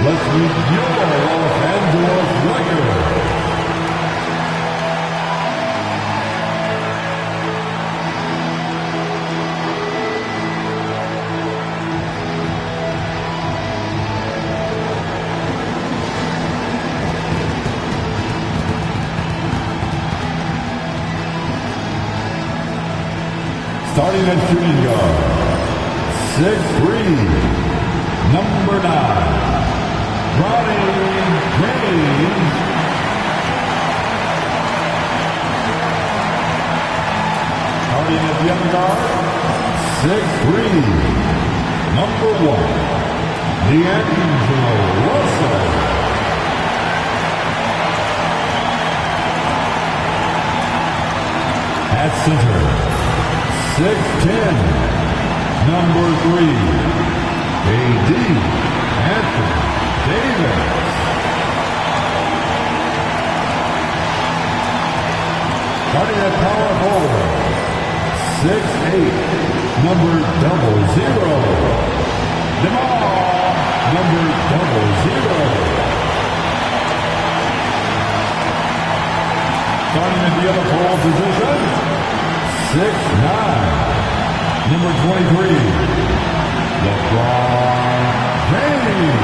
Let's meet your Los Angeles Lakers. Starting at shooting guard, 6'3", number 9, Ronnie James. Starting at young guard, 6'3", number 1, D'Angelo Russell. At center, 6'10", number 3, A.D. Anthony Davis. Starting at power forward, 6'8", number 00, DeMar, number 00. Starting at the other forward position, 6'9", number 23, LeBron James.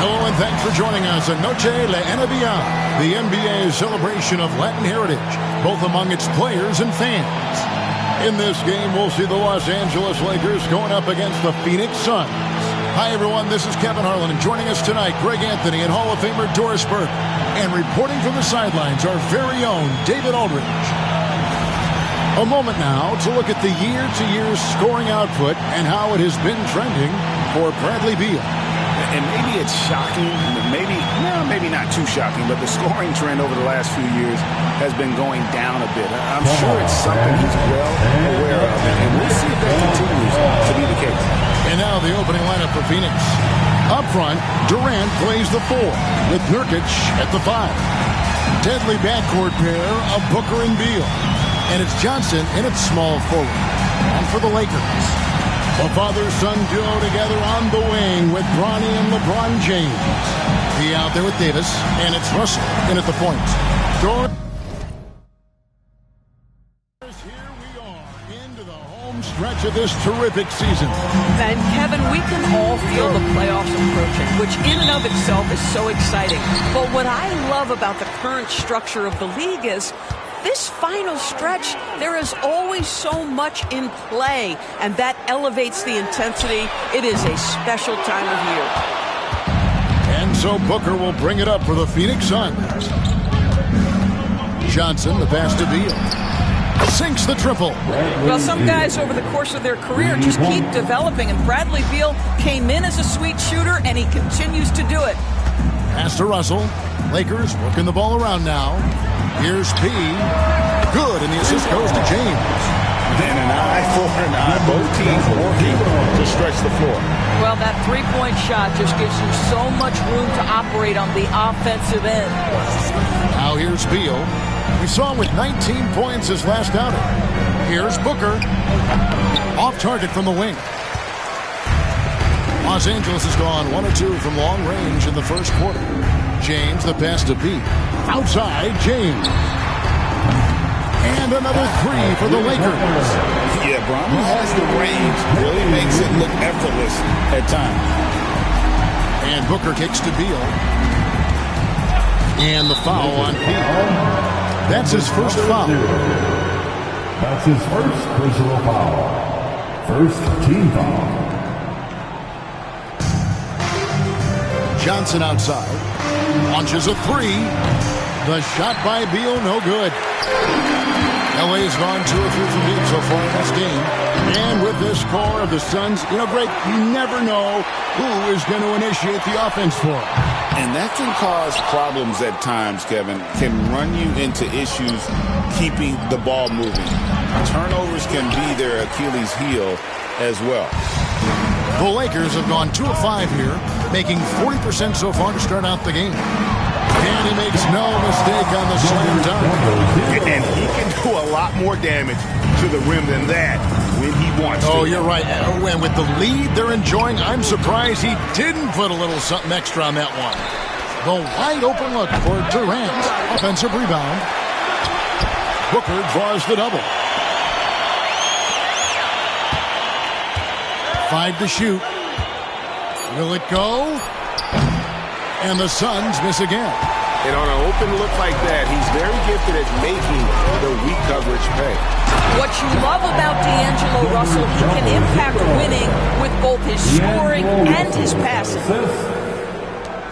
Hello and thanks for joining us at Noche La NBA, the NBA's celebration of Latin heritage, both among its players and fans. In this game, we'll see the Los Angeles Lakers going up against the Phoenix Suns. Hi everyone, this is Kevin Harlan, and joining us tonight, Greg Anthony and Hall of Famer Doris Burke. And reporting from the sidelines, our very own David Aldridge. A moment now to look at the year-to-year scoring output and how it has been trending for Bradley Beal. And maybe it's shocking, maybe not too shocking, but the scoring trend over the last few years has been going down a bit. I'm sure it's something he's well aware of, and we'll see if that continues to be the case. And now the opening lineup for Phoenix. Up front, Durant plays the 4, with Nurkic at the 5. Deadly backcourt pair of Booker and Beal. And it's Johnson in its small forward. And for the Lakers, the father-son duo together on the wing with Bronny and LeBron James. He out there with Davis, and it's Russell in at the point. Stretch of this terrific season. And Kevin, we can all feel the playoffs approaching, which in and of itself is so exciting. But what I love about the current structure of the league is this final stretch, there is always so much in play, and that elevates the intensity. It is a special time of year. And so Booker will bring it up for the Phoenix Suns. Johnson, the pass to Beal. Sinks the triple. Well, some guys over the course of their career just keep developing, and Bradley Beal came in as a sweet shooter, and he continues to do it. Pass to Russell. Lakers working the ball around now. Here's P. Good, and the assist goes to James. Then an eye for an eye. Both teams working to stretch the floor. Well, that three-point shot just gives you so much room to operate on the offensive end. Now here's Beal. We saw him with 19 points his last outing. Here's Booker. Off target from the wing. Los Angeles has gone 1 of 2 from long range in the first quarter. James, the pass to B. Outside, James. And another 3 for the Lakers. Yeah, Bronny has the range. Really makes it look effortless at times. And Booker kicks to Beal. And the foul on Beal. That's his first foul. That's his first personal foul. First team foul. Johnson outside. Launches a 3. The shot by Beal, no good. LA's gone 2 or 3 from deep so far in this game. And with this core of the Suns, Greg, you never know who is going to initiate the offense for them. And that can cause problems at times, Kevin. Can run you into issues keeping the ball moving. Turnovers can be their Achilles heel as well. The Lakers have gone 2 of 5 here, making 40% so far to start out the game. And he makes no mistake on the slam dunk. And he can do a lot more damage to the rim than that when he wants. watched Oh, it. you're right. And with the lead they're enjoying, I'm surprised he didn't put a little something extra on that one. The wide open look for Durant. Offensive rebound. Booker draws the double. 5 to shoot. Will it go? And the Suns miss again. And on an open look like that, he's very gifted at making the weak coverage pay. What you love about D'Angelo Russell, he can impact winning with both his scoring and his passing.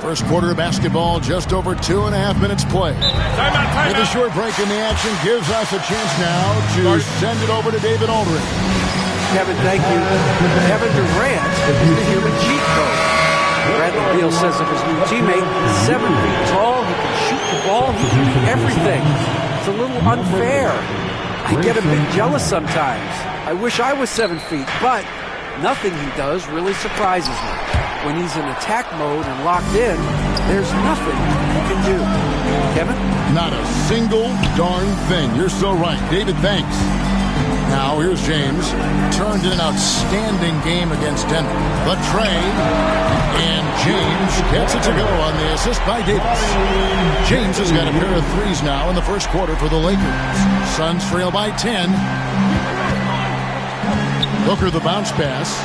First quarter of basketball, just over 2.5 minutes play. With a short break in the action, gives us a chance now to send it over to David Aldridge. Kevin, thank you. Kevin Durant is the human cheat code. Bradley Beal says of his new teammate, he's 7 feet tall, he can shoot the ball, he can do everything. It's a little unfair. I get a bit jealous sometimes. I wish I was 7 feet, but nothing he does really surprises me. When he's in attack mode and locked in, there's nothing he can do. Kevin? Not a single darn thing. You're so right. David, thanks. Now, here's James. Turned in an outstanding game against Denver. The tray. And James gets it to go on the assist by Davis. James has got a pair of threes now in the first quarter for the Lakers. Suns trail by 10. Booker the bounce pass.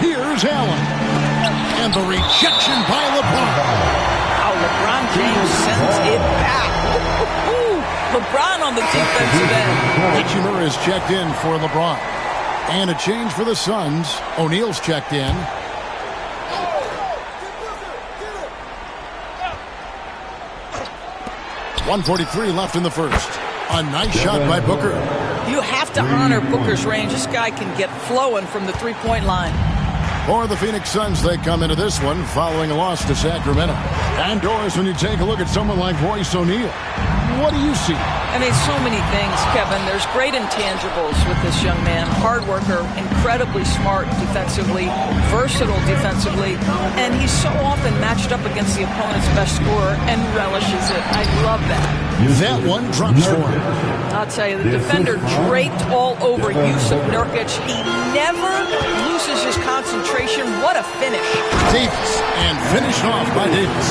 Here's Allen. And the rejection by LeBron. How LeBron James sends it back. LeBron on the defensive end. Hachimura is checked in for LeBron. And a change for the Suns. O'Neal's checked in. .143 left in the first. A nice shot by Booker. You have to honor Booker's range. This guy can get flowing from the three-point line. For the Phoenix Suns, they come into this one following a loss to Sacramento. And Doris, when you take a look at someone like Royce O'Neal, what do you see? I mean, so many things, Kevin. There's great intangibles with this young man. Hard worker, incredibly smart defensively, versatile defensively, and he's so often matched up against the opponent's best scorer and relishes it. I love that. That one drops for him. I'll tell you, the defender draped all over Yusuf Nurkic. He never loses his concentration. What a finish. Davis, and finished off by Davis.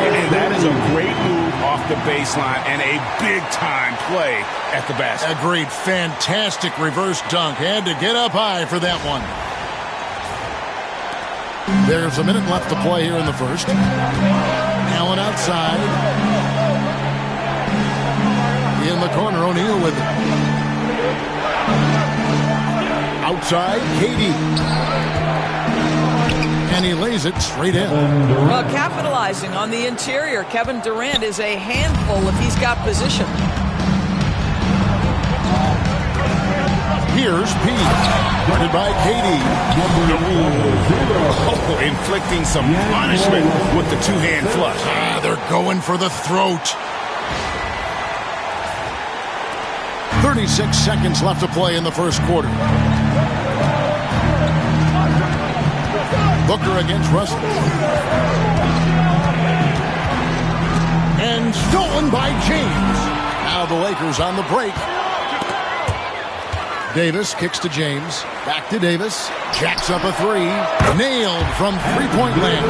And that is a great move off the baseline and a big-time play at the basket. Agreed. Fantastic reverse dunk. Had to get up high for that one. There's a minute left to play here in the first. Allen outside. In the corner, O'Neal with it. Outside, KD. And he lays it straight in. Well, capitalizing on the interior, Kevin Durant is a handful if he's got position. Here's P. Guarded by KD. Oh, inflicting some punishment with the two-hand flush. Ah, they're going for the throat. 36 seconds left to play in the first quarter. Booker against Russell. And stolen by James. Now the Lakers on the break. Davis kicks to James. Back to Davis. Jacks up a three. Nailed from three-point land.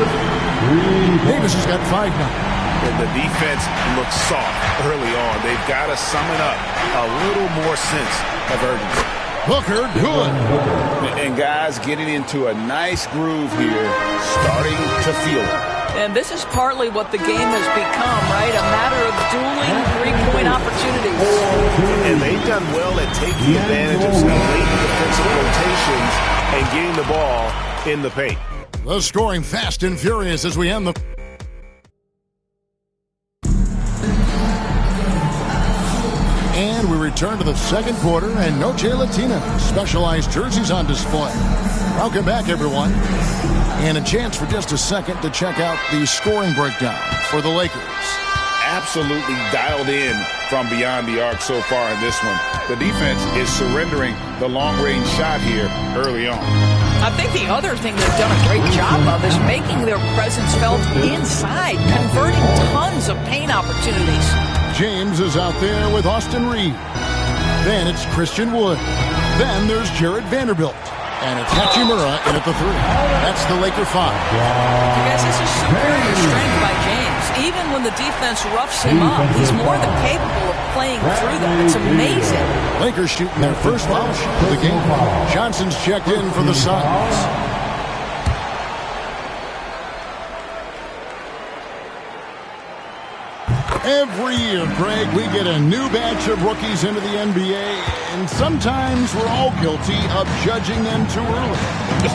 Davis has got 5 now. And the defense looks soft early on. They've got to summon up a little more sense of urgency. Booker, good. And guys getting into a nice groove here, starting to feel it. And this is partly what the game has become, right? A matter of dueling three-point opportunities. And they've done well at taking advantage of some late defensive rotations and getting the ball in the paint. The scoring fast and furious as we end the... And we return to the second quarter, and Noche Latina specialized jerseys on display. Welcome back, everyone. And a chance for just a second to check out the scoring breakdown for the Lakers. Absolutely dialed in from beyond the arc so far in this one. The defense is surrendering the long-range shot here early on. I think the other thing they've done a great job of is making their presence felt inside, converting tons of paint opportunities. James is out there with Austin Reed. Then it's Christian Wood. Then there's Jared Vanderbilt. And it's Hachimura in at the 3. That's the Laker 5. Guys, this is superior strength by James. Even when the defense roughs him up, he's more than capable of playing through that. It's amazing. Lakers shooting their first foul shot of the game. Johnson's checked in for the Suns. Every year, Greg, we get a new batch of rookies into the NBA, and sometimes we're all guilty of judging them too early.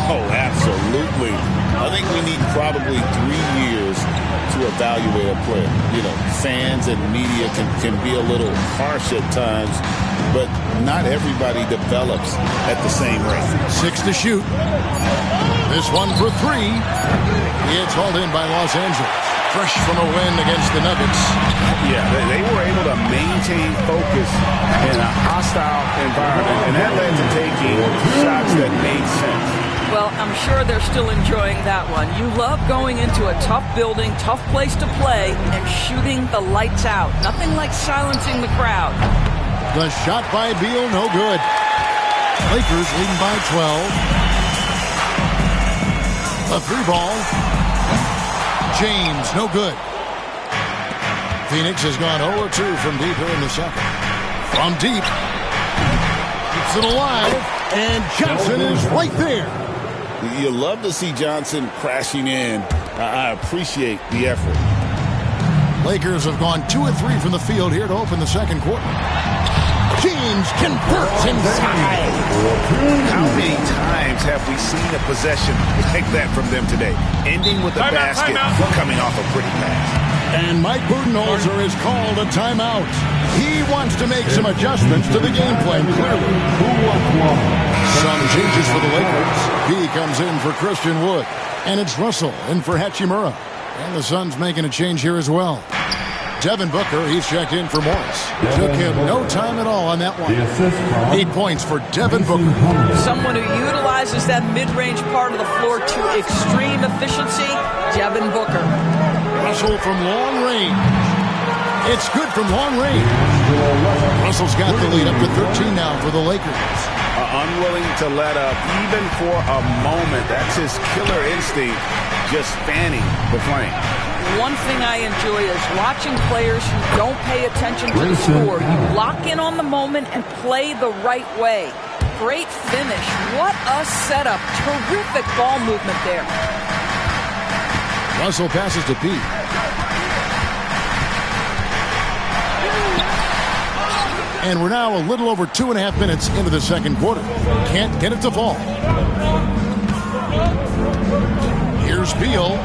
Oh, absolutely. I think we need probably 3 years to evaluate a player. You know, fans and media can be a little harsh at times, but not everybody develops at the same rate. 6 to shoot. This one for 3. It's hauled in by Los Angeles. Fresh from a win against the Nuggets. Yeah, they were able to maintain focus in a hostile environment, and that led to taking shots that made sense. Well, I'm sure they're still enjoying that one. You love going into a tough building, tough place to play, and shooting the lights out. Nothing like silencing the crowd. The shot by Beal, no good. Lakers leading by 12. A 3 ball. James, no good. Phoenix has gone 0-2 from deep here in the second. From deep. Keeps it alive. And Johnson is right there. You love to see Johnson crashing in. I appreciate the effort. Lakers have gone 2 of 3 from the field here to open the second quarter. James converts inside. How many times have we seen a possession like that from them today? Ending with a basket, coming off a pretty pass. And Mike Budenholzer has called a timeout. He wants to make some adjustments to the game plan, clearly. Some changes for the Lakers. He comes in for Christian Wood. And it's Russell in for Hachimura. And the Suns making a change here as well. Devin Booker, he's checked in for Morris. Took him no time at all on that one. 8 points for Devin Booker. Someone who utilizes that mid-range part of the floor to extreme efficiency, Devin Booker. Russell from long range. It's good from long range. Russell's got the lead up to 13 now for the Lakers. Unwilling to let up even for a moment. That's his killer instinct, just fanning the flame. One thing I enjoy is watching players who don't pay attention to the score. You lock in on the moment and play the right way. Great finish. What a setup. Terrific ball movement there. Russell passes to Pete. And we're now a little over 2.5 minutes into the second quarter. Can't get it to fall. Here's Beal.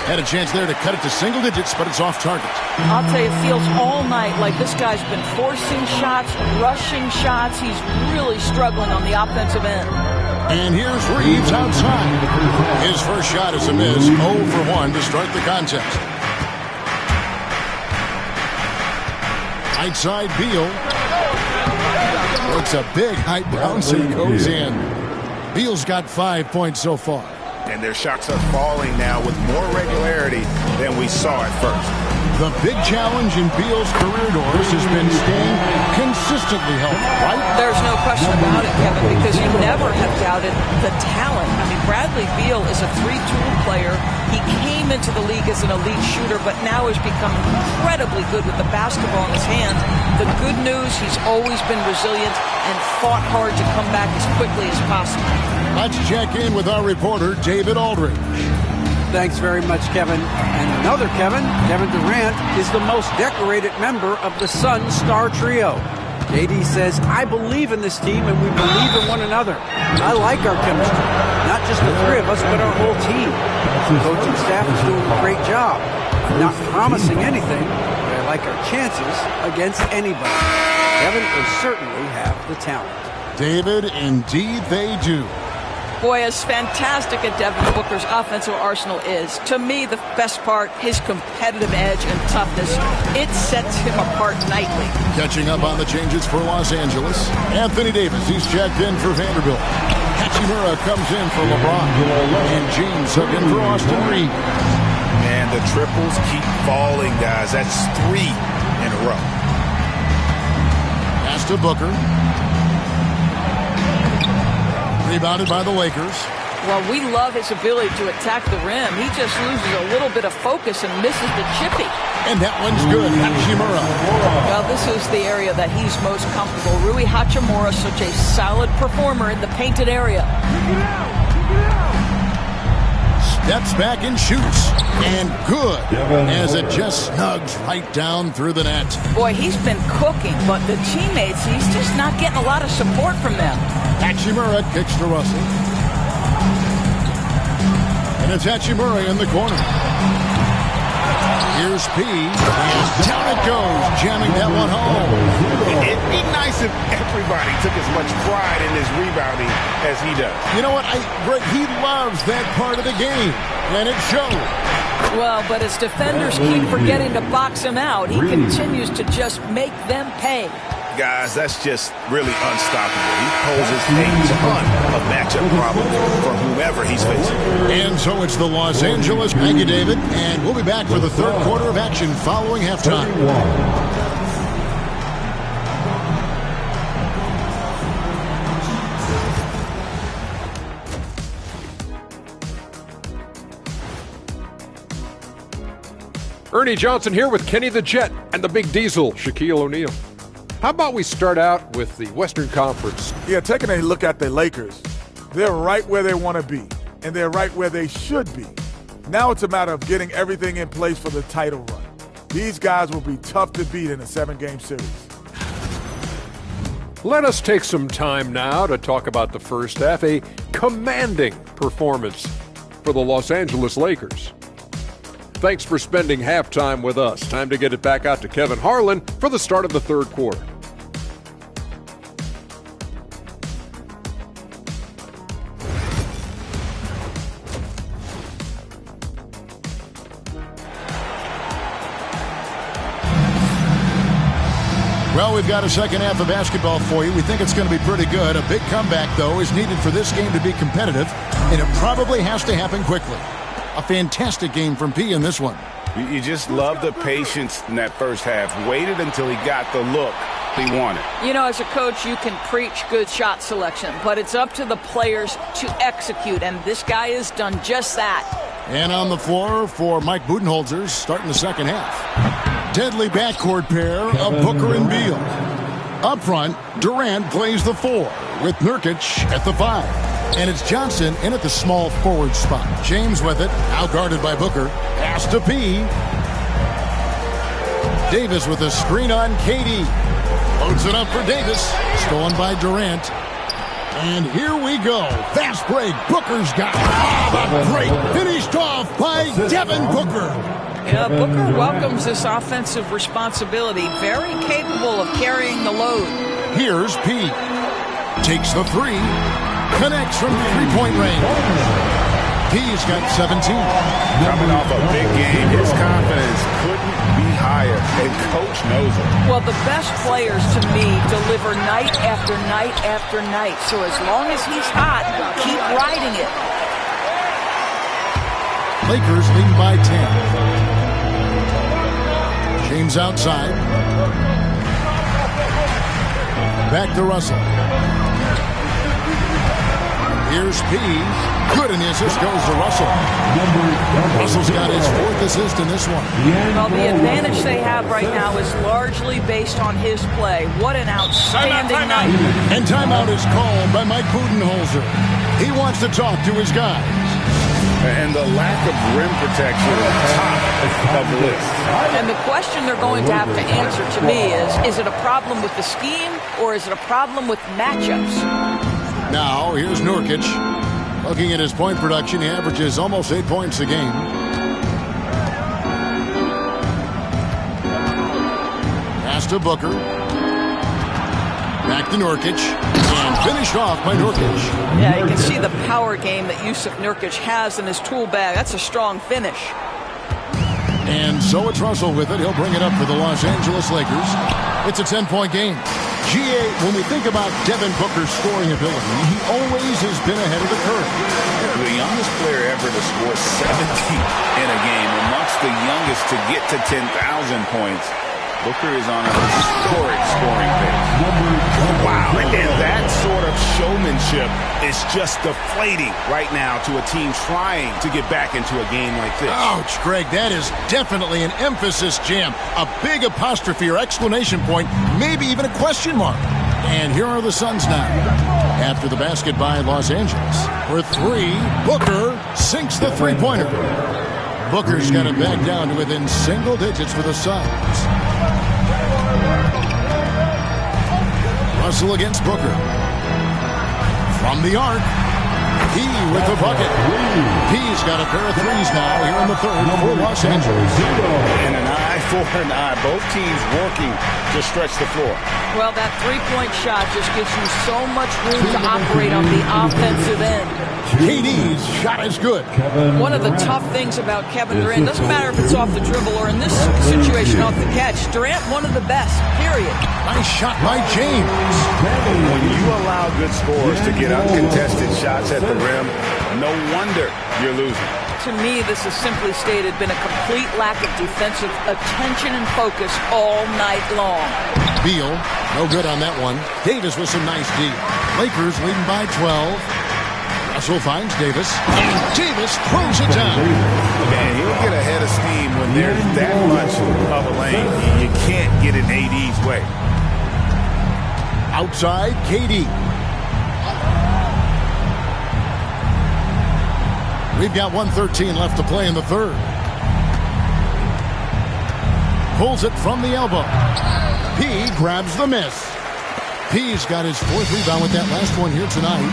Had a chance there to cut it to single digits, but it's off target. I'll tell you, it feels all night like this guy's been forcing shots, rushing shots. He's really struggling on the offensive end. And here's Reeves outside. His first shot is a miss. 0 for 1 to start the contest. Right side, Beal. Looks a big high bounce and goes in. Beal's got 5 points so far. And their shots are falling now with more regularity than we saw at first. The big challenge in Beal's career doors has been staying consistently healthy, right? There's no question about it, Kevin, because you never have doubted the talent. I mean, Bradley Beal is a 3-tool player. He came into the league as an elite shooter, but now has become incredibly good with the basketball in his hand. The good news, he's always been resilient and fought hard to come back as quickly as possible. Let's check in with our reporter, David Aldridge. Thanks very much, Kevin. And another Kevin, Kevin Durant, is the most decorated member of the Suns star trio. JD says, I believe in this team and we believe in one another. I like our chemistry. Not just the three of us, but our whole team. The coaching staff is doing a great job. I'm not promising anything, but I like our chances against anybody. Kevin will certainly have the talent. David, indeed they do. Boy, as fantastic as Devin Booker's offensive arsenal is, to me the best part, his competitive edge and toughness, it sets him apart nightly. Catching up on the changes for Los Angeles. Anthony Davis, he's checked in for Vanderbilt. Hachimura comes in for LeBron. And James hooked in for Austin Reeves. And the triples keep falling, guys. That's 3 in a row. to Booker. Rebounded by the Lakers. Well, we love his ability to attack the rim. He just loses a little bit of focus and misses the chippy. And that one's good. Hachimura. Well, this is the area that he's most comfortable. Rui Hachimura, such a solid performer in the painted area. Steps back and shoots. And good. As it just snugs right down through the net. Boy, he's been cooking, but the teammates, he's just not getting a lot of support from them. Hachimura kicks to Russell. And it's Hachimura in the corner. Here's P. And down it goes, jamming that one home. It'd be nice if everybody took as much pride in his rebounding as he does. You know what? Greg, he loves that part of the game, and it shows. Well, but as defenders keep forgetting to box him out, he continues to just make them pay. Guys, that's just really unstoppable. He poses a ton of matchup problems for whomever he's facing. And so it's the Los Angeles. Thank you, David. And we'll be back for the third quarter of action following halftime. Ernie Johnson here with Kenny the Jet and the Big Diesel, Shaquille O'Neal. How about we start out with the Western Conference? Yeah, taking a look at the Lakers, they're right where they want to be, and they're right where they should be. Now it's a matter of getting everything in place for the title run. These guys will be tough to beat in a 7-game series. Let us take some time now to talk about the first half, a commanding performance for the Los Angeles Lakers. Thanks for spending halftime with us. Time to get it back out to Kevin Harlan for the start of the third quarter. Well, we've got a second half of basketball for you. We think it's going to be pretty good. A big comeback, though, is needed for this game to be competitive, and it probably has to happen quickly. A fantastic game from P in this one. You just love the patience in that first half. Waited until he got the look he wanted. You know, as a coach, you can preach good shot selection, but it's up to the players to execute, and this guy has done just that. And on the floor for Mike Budenholzer, starting the second half. Deadly backcourt pair of Booker and Beal. Up front, Durant plays the 4 with Nurkic at the 5. And it's Johnson in at the small forward spot. James with it, out guarded by Booker. Pass to P. Davis with a screen on KD. Loads it up for Davis. Stolen by Durant. And here we go. Fast break. Booker's got it. Oh, the break finished off by Devin Booker. Yeah, Booker welcomes this offensive responsibility. Very capable of carrying the load. Here's P. Takes the 3. Connects from three-point range. P's got 17. Coming off a big game, his confidence couldn't be higher, and coach knows it. Well, the best players, to me, deliver night after night after night. So as long as he's hot, keep riding it. Lakers lead by 10. James outside. Back to Russell. Here's P. Good, and the assist goes to Russell. Russell's got his 4th assist in this one. Well, the advantage they have right now is largely based on his play. What an outstanding night. And timeout is called by Mike Budenholzer. He wants to talk to his guys. And the lack of rim protection top of the list. And the question they're going to have to answer to me is it a problem with the scheme or is it a problem with matchups? Now, here's Nurkic. Looking at his point production, he averages almost 8 points a game. Pass to Booker. Back to Nurkic. And finished off by Nurkic. Yeah, you can see the power game that Yusuf Nurkic has in his tool bag. That's a strong finish. And so it's Russell with it. He'll bring it up for the Los Angeles Lakers. It's a 10-point game. GA, when we think about Devin Booker's scoring ability, he always has been ahead of the curve. The youngest player ever to score 70 in a game, amongst the youngest to get to 10,000 points. Booker is on a historic scoring pace. leadership is just deflating right now to a team trying to get back into a game like this. Ouch, Greg, that is definitely an emphasis jam. A big apostrophe or exclamation point, maybe even a question mark. And here are the Suns now. After the basket by Los Angeles. For three, Booker sinks the three-pointer. Booker's got it back down to within single digits for the Suns. Russell against Booker. From the arc. P with the bucket. P's got a pair of threes now here in the third for Los Angeles. And an eye for an eye. Both teams working to stretch the floor. Well, that three-point shot just gives you so much room to operate on the offensive end. KD's shot is good. One of the tough things about Kevin Durant, doesn't matter if it's off the dribble or in this situation off the catch, Durant one of the best, period. Nice shot by James. When you allow good scorers to get uncontested shots at the rim, no wonder you're losing. To me, this has simply stated been a complete lack of defensive attention and focus all night long. Beal, no good on that one. Davis with some nice D. Lakers leading by 12. Russell finds Davis, and Davis throws it down. Man, he'll get ahead of steam when there's that much of a lane. You can't get in AD's way. Outside, KD. We've got 1:13 left to play in the third. Pulls it from the elbow. P grabs the miss. P's got his fourth rebound with that last one here tonight.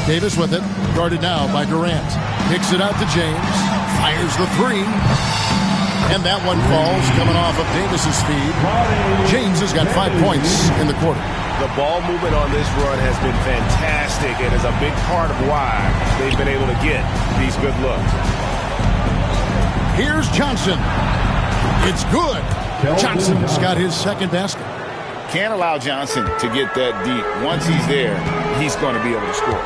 Davis with it, guarded now by Durant. Kicks it out to James, fires the three, and that one falls coming off of Davis's speed. James has got 5 points in the quarter. The ball movement on this run has been fantastic and is a big part of why they've been able to get these good looks. Here's Johnson. It's good. Johnson's got his second basket. Can't allow Johnson to get that deep. Once he's there, he's going to be able to score.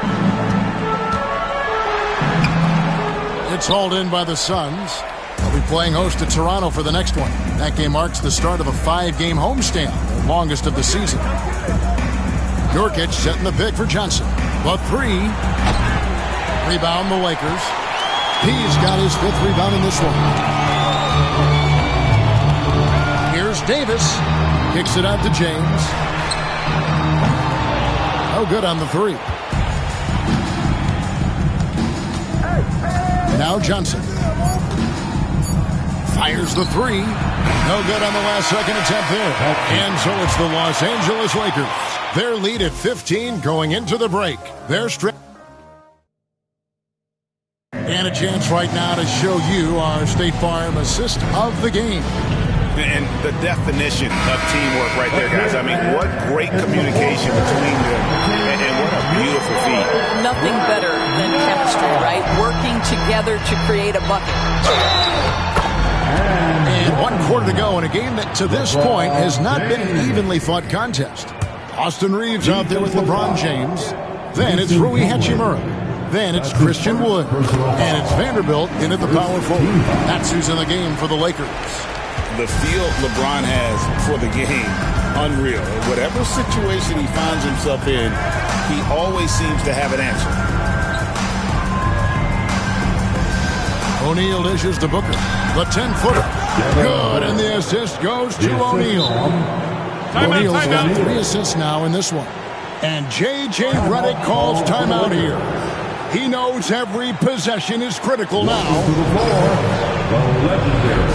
It's hauled in by the Suns. They'll be playing host to Toronto for the next one. That game marks the start of a 5-game homestand, the longest of the season. Nurkic setting the pick for Johnson. The three. Rebound the Lakers. He's got his fifth rebound in this one. Here's Davis. Kicks it out to James. No good on the three. Now Johnson. Fires the three. No good on the last second attempt there. And so it's the Los Angeles Lakers. Their lead at 15 going into the break. They're straight. And a chance right now to show you our State Farm assist of the game. And the definition of teamwork right there, guys. I mean, what great communication between them, and what a beautiful feat. Nothing better than chemistry, right? Working together to create a bucket. And 1 quarter to go in a game that to this point has not been an evenly fought contest. Austin Reeves out there with LeBron James. Then it's Rui Hachimura. Then it's Christian Wood. And it's Vanderbilt in at the power forward. That's who's in the game for the Lakers. The feel LeBron has for the game, unreal. Whatever situation he finds himself in, he always seems to have an answer. O'Neal dishes to Booker. The 10-footer. Good, and the assist goes to O'Neal. O'Neal's got 3 assists now in this one. And J.J. Redick calls timeout here. He knows every possession is critical now. To the floor, the legendary.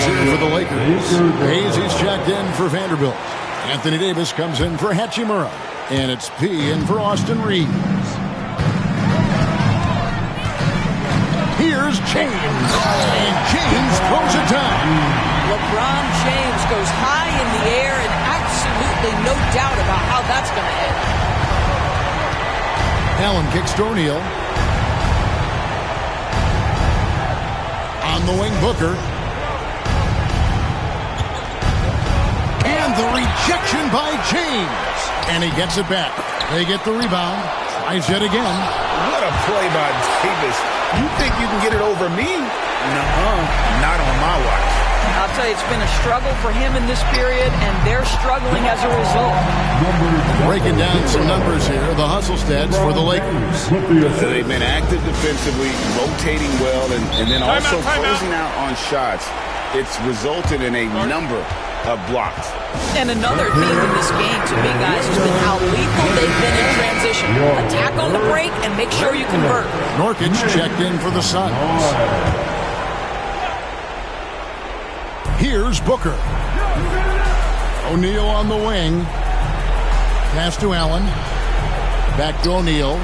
For the Lakers. Hayes is checked in for Vanderbilt. Anthony Davis comes in for Hachimura. And it's P in for Austin Reeves. Here's James. And James throws it down. LeBron James goes high in the air, and absolutely no doubt about how that's that's going to end. Allen kicks to O'Neal. On the wing, Booker. And the rejection by James. And he gets it back. They get the rebound. Tries it again. What a play by Davis. You think you can get it over me? Nuh-uh. Not on my watch. I'll tell you, it's been a struggle for him in this period, and they're struggling as a result. Breaking down some numbers here, the hustle stats for the Lakers. They've been active defensively, rotating well, and then also closing out on shots. It's resulted in a number of blocks. And another theme in this game to me, guys, has been how lethal they've been in transition. Attack on the break and make sure you convert. Nurkic checked in for the Suns. Here's Booker. O'Neal on the wing. Pass to Allen. Back to O'Neal.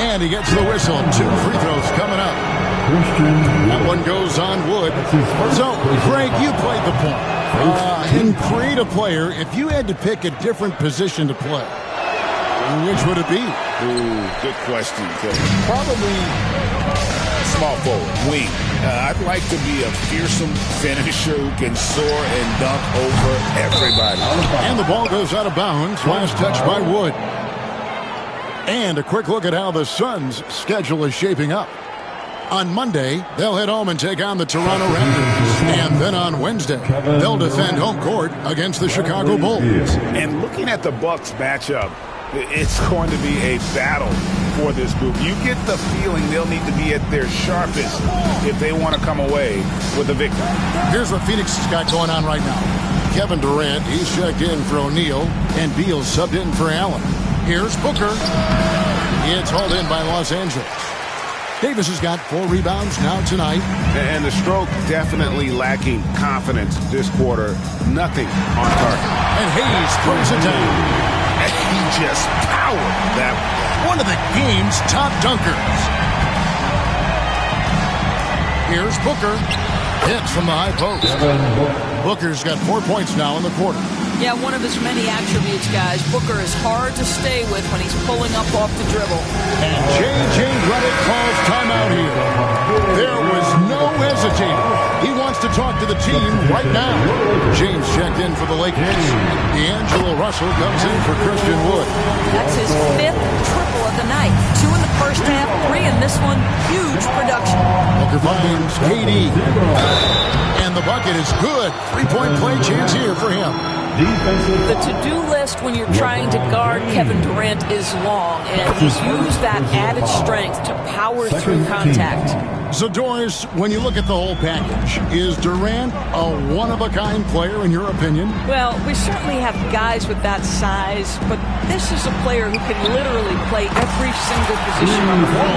And he gets the whistle. 2 free throws coming up. That one goes on Wood. So, Greg, you played the point. In creative player, if you had to pick a different position to play, which would it be? Ooh, good question, Kevin. Probably small forward, wing. I'd like to be a fearsome finisher who can soar and dunk over everybody. And the ball goes out of bounds. Last touch by Wood. And a quick look at how the Suns' schedule is shaping up. On Monday, they'll head home and take on the Toronto Raptors. And then on Wednesday, they'll defend home court against the Chicago Bulls. And looking at the Bucks matchup, it's going to be a battle for this group. You get the feeling they'll need to be at their sharpest if they want to come away with a victory. Here's what Phoenix has got going on right now. Kevin Durant, he's checked in for O'Neal, and Beal subbed in for Allen. Here's Booker. It's hauled in by Los Angeles. Davis has got 4 rebounds now tonight. And the stroke definitely lacking confidence this quarter. Nothing on target. And Hayes throws it down. And he just powered that one of the game's top dunkers. Here's Booker. Hits from the high post. Booker's got 4 points now in the quarter. Yeah, one of his many attributes, guys. Booker is hard to stay with when he's pulling up off the dribble. And J.J. Redick calls timeout here. There was no hesitating. He wants to talk to the team right now. James checked in for the Lakers. D'Angelo Russell comes in for Christian Wood. That's his 5th triple of the night. 2 in the first half, 3 in this one. Huge production. Booker finds KD. And the bucket is good. 3-point play chance here for him. The to-do list when you're trying to guard Kevin Durant is long, and he's used that added strength to power through contact. So, Doris, when you look at the whole package, is Durant a one-of-a-kind player in your opinion? Well, we certainly have guys with that size, but this is a player who can literally play every single position on the floor.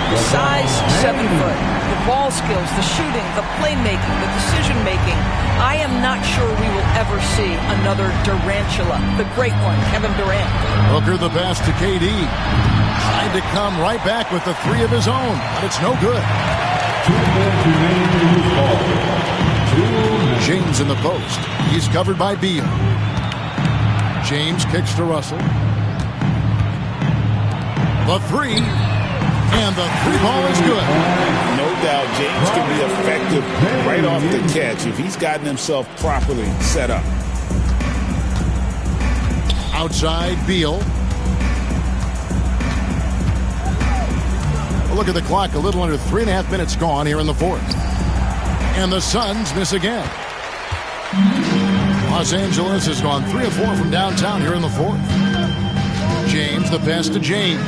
The size, 7 foot. The ball skills, the shooting, the playmaking, the decision-making. I am not sure we will ever see another Durantula, the great one, Kevin Durant. Booker the pass to KD. Tried to come right back with the 3 of his own, but it's no good. James in the post. He's covered by Beal. James kicks to Russell. The 3. And the 3 ball is good. No doubt James can be effective right off the catch if he's gotten himself properly set up. Outside, Beal. Look at the clock, a little under 3.5 minutes gone here in the 4th. And the Suns miss again. Los Angeles has gone 3 of 4 from downtown here in the 4th. James, the pass to James.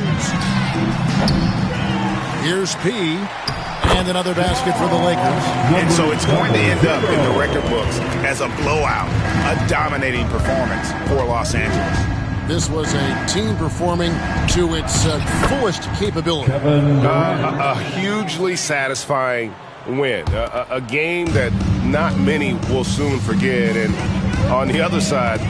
Here's P. And another basket for the Lakers. And so it's going to end up in the record books as a blowout, a dominating performance for Los Angeles. This was a team performing to its fullest capability. A hugely satisfying win. A game that not many will soon forget. And on the other side,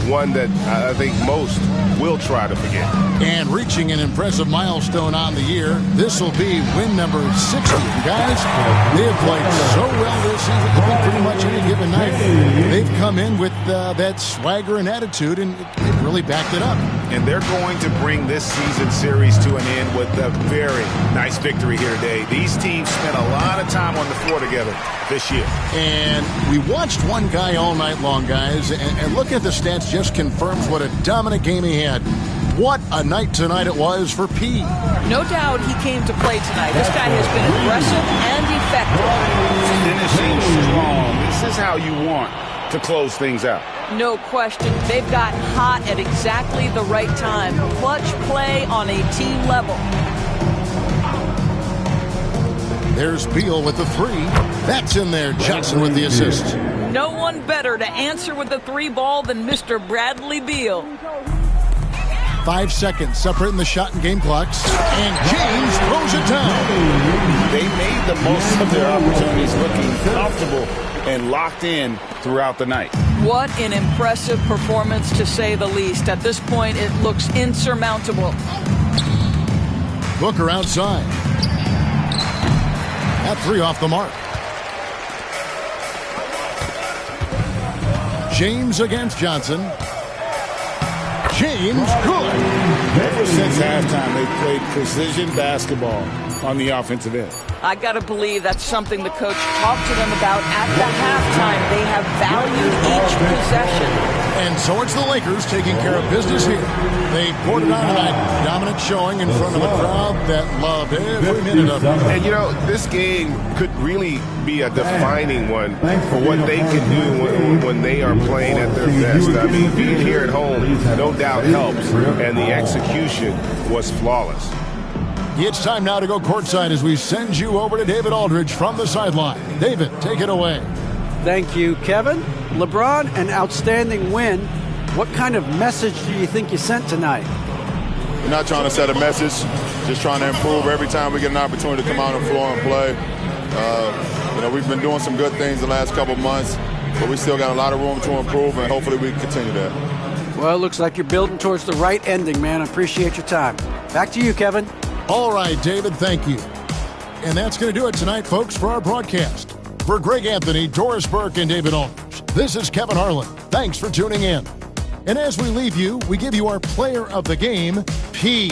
one that I think most will try to forget. And reaching an impressive milestone on the year, this will be win number 60. Guys, they have played so well this season. I think pretty much any given night, they've come in with that swagger and attitude, and they've really backed it up. And they're going to bring this season series to an end with a very nice victory here today. These teams spent a lot of time on the floor together this year. And we watched one guy all night long, guys, and looking at the stats just confirms what a dominant game he had. What a night tonight it was for P. No doubt he came to play tonight. This guy has been aggressive and effective. Finishing strong. This is how you want to close things out. No question. They've got hot at exactly the right time. Clutch play on a team level. There's Beal with the three. That's in there. Johnson with the assist. No one better to answer with the three ball than Mr. Bradley Beal. 5 seconds separating the shot and game clocks. And James throws it down. They made the most of their opportunities, looking comfortable and locked in throughout the night. What an impressive performance, to say the least. At this point, it looks insurmountable. Booker outside. That three off the mark. James against Johnson. James, good. Ever since halftime, they've played precision basketball on the offensive end. I got to believe that's something the coach talked to them about at the halftime. They have valued each possession. And so it's the Lakers taking care of business here. They poured it on tonight. Dominant showing in front of a crowd that loved every minute of it. And, you know, this game could really be a defining one for what they can do when they are playing at their best. I mean, being here at home no doubt helps, and the execution was flawless. It's time now to go courtside as we send you over to David Aldridge from the sideline. David, take it away. Thank you, Kevin. LeBron, an outstanding win. What kind of message do you think you sent tonight? We're not trying to set a message, just trying to improve every time we get an opportunity to come out on the floor and play. You know, we've been doing some good things the last couple months, but we still got a lot of room to improve, and hopefully we can continue that. Well, it looks like you're building towards the right ending, man. I appreciate your time. Back to you, Kevin. All right, David, thank you. And that's going to do it tonight, folks, for our broadcast. For Greg Anthony, Doris Burke, and David Aldridge, this is Kevin Harlan. Thanks for tuning in. And as we leave you, we give you our player of the game, P.